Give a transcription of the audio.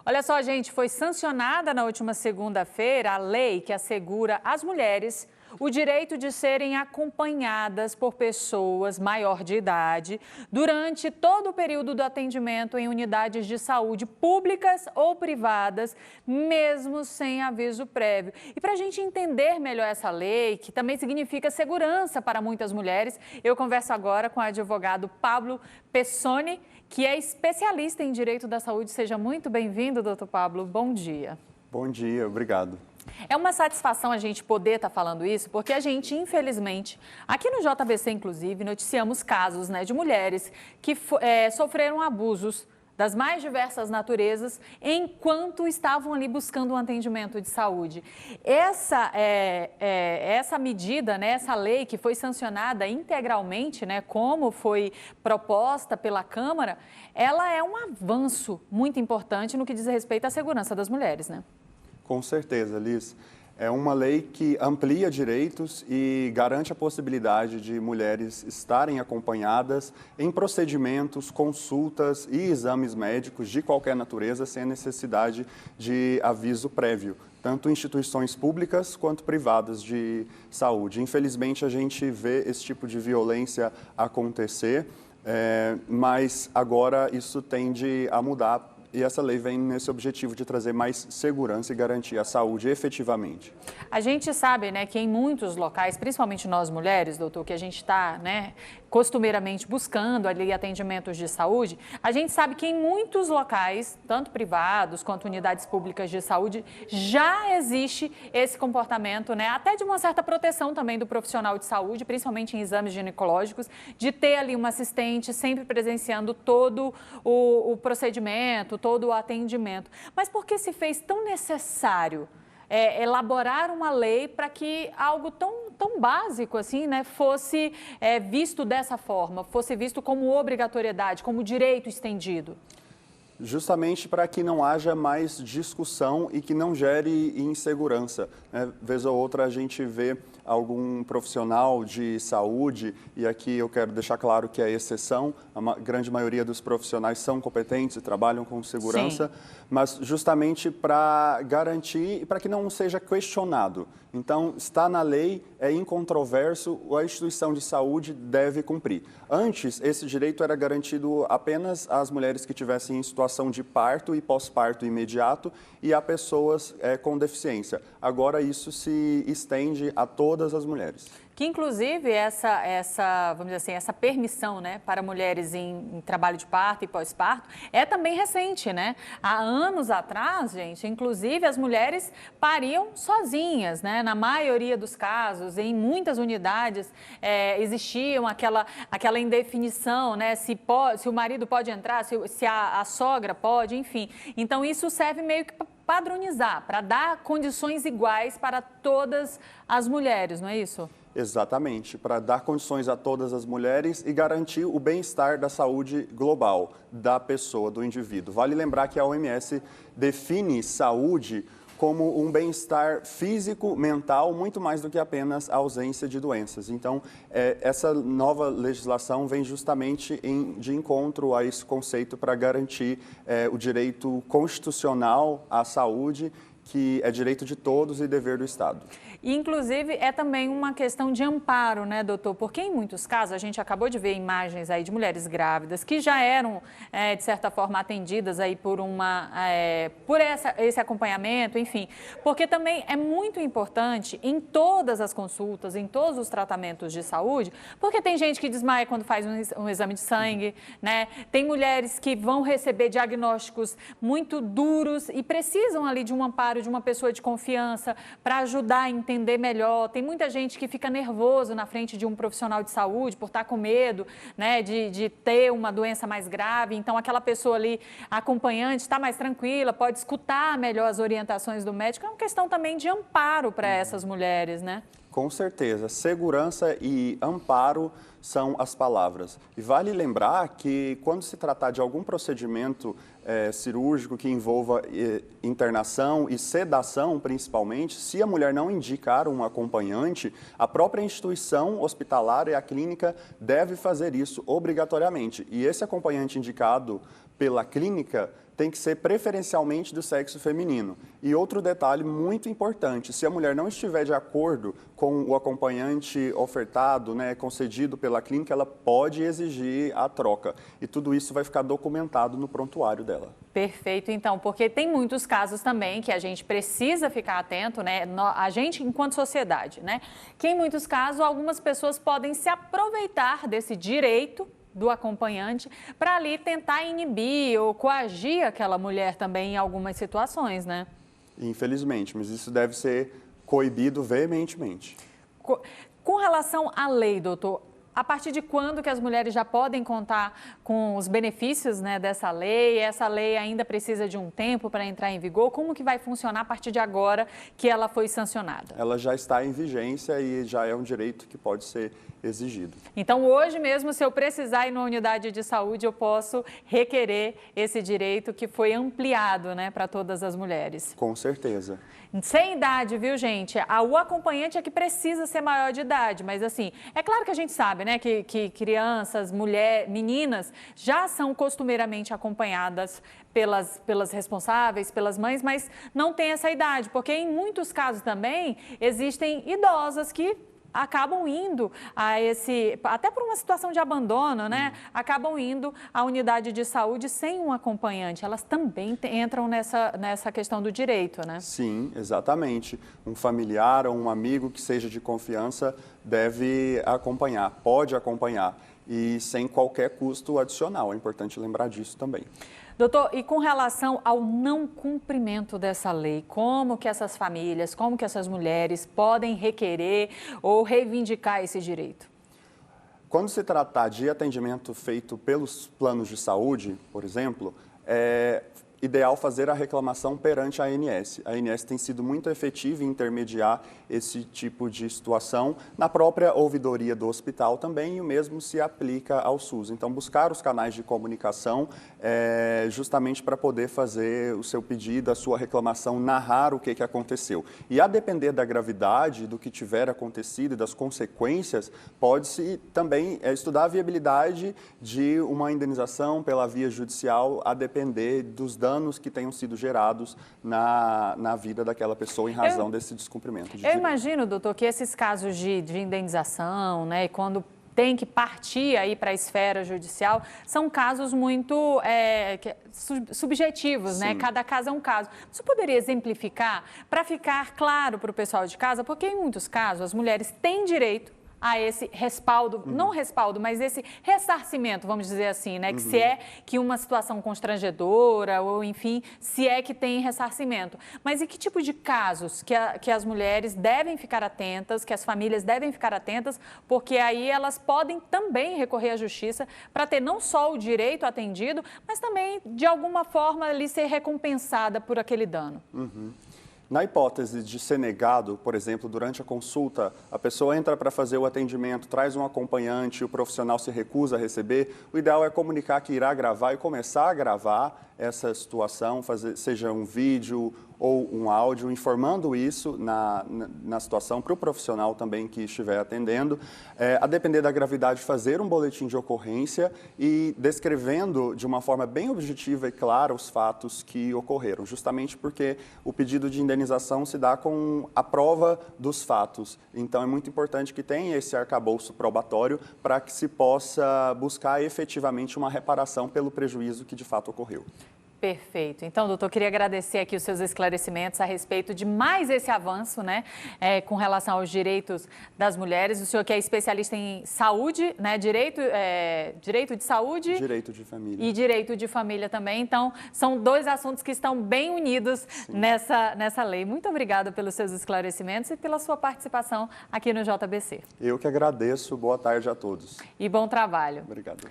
Olha só, gente, foi sancionada na última segunda-feira a lei que assegura às mulheres o direito de serem acompanhadas por pessoas maior de idade durante todo o período do atendimento em unidades de saúde públicas ou privadas, mesmo sem aviso prévio. E para a gente entender melhor essa lei, que também significa segurança para muitas mulheres, eu converso agora com o advogado Pablo Pessoni, que é especialista em direito da saúde. Seja muito bem-vindo, doutor Pablo. Bom dia. Bom dia, obrigado. É uma satisfação a gente poder estar falando isso, porque a gente, infelizmente, aqui no JBC, inclusive, noticiamos casos, de mulheres que sofreram abusos das mais diversas naturezas enquanto estavam ali buscando um atendimento de saúde. Essa medida, essa lei que foi sancionada integralmente, como foi proposta pela Câmara, ela é um avanço muito importante no que diz respeito à segurança das mulheres, Com certeza, Liz. É uma lei que amplia direitos e garante a possibilidade de mulheres estarem acompanhadas em procedimentos, consultas e exames médicos de qualquer natureza sem a necessidade de aviso prévio, tanto em instituições públicas quanto privadas de saúde. Infelizmente, a gente vê esse tipo de violência acontecer, mas agora isso tende a mudar. E essa lei vem nesse objetivo de trazer mais segurança e garantir a saúde efetivamente. A gente sabe, que em muitos locais, principalmente nós mulheres, doutor, que a gente está, costumeiramente buscando ali atendimentos de saúde, a gente sabe que em muitos locais, tanto privados quanto unidades públicas de saúde, já existe esse comportamento, até de uma certa proteção também do profissional de saúde, principalmente em exames ginecológicos, de ter ali uma assistente sempre presenciando todo o procedimento, todo o atendimento. Mas por que se fez tão necessário elaborar uma lei para que algo tão básico assim, fosse visto dessa forma, fosse visto como obrigatoriedade, como direito estendido? Justamente para que não haja mais discussão e que não gere insegurança. Vez ou outra a gente vê algum profissional de saúde, e aqui eu quero deixar claro que é exceção, a grande maioria dos profissionais são competentes e trabalham com segurança, sim, mas justamente para garantir e para que não seja questionado. Então, está na lei, é incontroverso, a instituição de saúde deve cumprir. Antes, esse direito era garantido apenas às mulheres que tivessem em situação de parto e pós-parto imediato e a pessoas com deficiência. Agora, isso se estende a todas as mulheres. Que, inclusive, vamos dizer assim, essa permissão, para mulheres em trabalho de parto e pós-parto é também recente, Há anos atrás, gente, inclusive, as mulheres pariam sozinhas, Na maioria dos casos, em muitas unidades, existiam aquela indefinição, se o marido pode entrar, se a sogra pode, enfim. Então, isso serve meio que para padronizar, para dar condições iguais para todas as mulheres, não é isso? Exatamente, para dar condições a todas as mulheres e garantir o bem-estar da saúde global da pessoa, do indivíduo. Vale lembrar que a OMS define saúde como um bem-estar físico, mental, muito mais do que apenas a ausência de doenças. Então, essa nova legislação vem justamente de encontro a esse conceito para garantir o direito constitucional à saúde, que é direito de todos e dever do Estado. E, inclusive, é também uma questão de amparo, doutor? Porque, em muitos casos, a gente acabou de ver imagens aí de mulheres grávidas que já eram, de certa forma, atendidas aí por esse acompanhamento, enfim. Porque também é muito importante em todas as consultas, em todos os tratamentos de saúde, porque tem gente que desmaia quando faz um exame de sangue, Tem mulheres que vão receber diagnósticos muito duros e precisam ali de um amparo de uma pessoa de confiança para ajudar a entender melhor. Tem muita gente que fica nervoso na frente de um profissional de saúde por estar com medo, de ter uma doença mais grave. Então, aquela pessoa ali, acompanhante, está mais tranquila, pode escutar melhor as orientações do médico. É uma questão também de amparo para essas mulheres, Com certeza. Segurança e amparo são as palavras. E vale lembrar que quando se tratar de algum procedimento cirúrgico que envolva internação e sedação, principalmente, se a mulher não indicar um acompanhante, a própria instituição hospitalar e a clínica deve fazer isso obrigatoriamente. E esse acompanhante indicado pela clínica tem que ser preferencialmente do sexo feminino. E outro detalhe muito importante, se a mulher não estiver de acordo com o acompanhante ofertado, né, concedido pela clínica, ela pode exigir a troca. E tudo isso vai ficar documentado no prontuário dela. Perfeito, então, porque tem muitos casos também que a gente precisa ficar atento, né, a gente enquanto sociedade, né, que em muitos casos algumas pessoas podem se aproveitar desse direito do acompanhante para ali tentar inibir ou coagir aquela mulher também em algumas situações, né? Infelizmente, mas isso deve ser coibido veementemente. Com relação à lei, doutor, a partir de quando que as mulheres já podem contar com os benefícios, né, dessa lei? Essa lei ainda precisa de um tempo para entrar em vigor? Como que vai funcionar a partir de agora que ela foi sancionada? Ela já está em vigência e já é um direito que pode ser exigido. Então, hoje mesmo, se eu precisar ir numa unidade de saúde, eu posso requerer esse direito que foi ampliado, né, para todas as mulheres. Com certeza. Sem idade, viu, gente? O acompanhante é que precisa ser maior de idade, mas assim, é claro que a gente sabe, né, que crianças, mulheres, meninas já são costumeiramente acompanhadas pelas responsáveis, pelas mães, mas não tem essa idade, porque em muitos casos também existem idosas que acabam indo a até por uma situação de abandono, né? Acabam indo à unidade de saúde sem um acompanhante. Elas também entram nessa questão do direito, né? Sim, exatamente. Um familiar ou um amigo que seja de confiança deve acompanhar, pode acompanhar e sem qualquer custo adicional. É importante lembrar disso também. Doutor, e com relação ao não cumprimento dessa lei, como que essas famílias, como que essas mulheres podem requerer ou reivindicar esse direito? Quando se tratar de atendimento feito pelos planos de saúde, por exemplo, é ideal fazer a reclamação perante a ANS. A ANS tem sido muito efetiva em intermediar esse tipo de situação na própria ouvidoria do hospital também, e o mesmo se aplica ao SUS. Então, buscar os canais de comunicação justamente para poder fazer o seu pedido, a sua reclamação, narrar o que aconteceu. E a depender da gravidade do que tiver acontecido e das consequências, pode-se também estudar a viabilidade de uma indenização pela via judicial, a depender dos danos que tenham sido gerados na vida daquela pessoa em razão desse descumprimento de direito. Eu imagino, doutor, que esses casos de indenização, né, quando tem que partir aí para a esfera judicial, são casos muito subjetivos, né? Cada caso é um caso. Você poderia exemplificar para ficar claro para o pessoal de casa, porque em muitos casos as mulheres têm direito a esse respaldo, não respaldo, mas esse ressarcimento, vamos dizer assim, né? Que se é que uma situação constrangedora ou, enfim, se é que tem ressarcimento. Mas e que tipo de casos que as mulheres devem ficar atentas, que as famílias devem ficar atentas, porque aí elas podem também recorrer à justiça para ter não só o direito atendido, mas também, de alguma forma, ali ser recompensada por aquele dano. Na hipótese de ser negado, por exemplo, durante a consulta, a pessoa entra para fazer o atendimento, traz um acompanhante e o profissional se recusa a receber, o ideal é comunicar que irá gravar e começar a gravar essa situação, seja um vídeo ou um áudio, informando isso na situação para o profissional também que estiver atendendo, a depender da gravidade, fazer um boletim de ocorrência e descrevendo de uma forma bem objetiva e clara os fatos que ocorreram, justamente porque o pedido de indenização se dá com a prova dos fatos. Então, é muito importante que tenha esse arcabouço probatório para que se possa buscar efetivamente uma reparação pelo prejuízo que de fato ocorreu. Perfeito. Então, doutor, queria agradecer aqui os seus esclarecimentos a respeito de mais esse avanço, né, com relação aos direitos das mulheres. O senhor que é especialista em saúde, né, direito de saúde... Direito de família. E direito de família também. Então, são dois assuntos que estão bem unidos nessa lei. Muito obrigada pelos seus esclarecimentos e pela sua participação aqui no JBC. Eu que agradeço. Boa tarde a todos. E bom trabalho. Obrigado.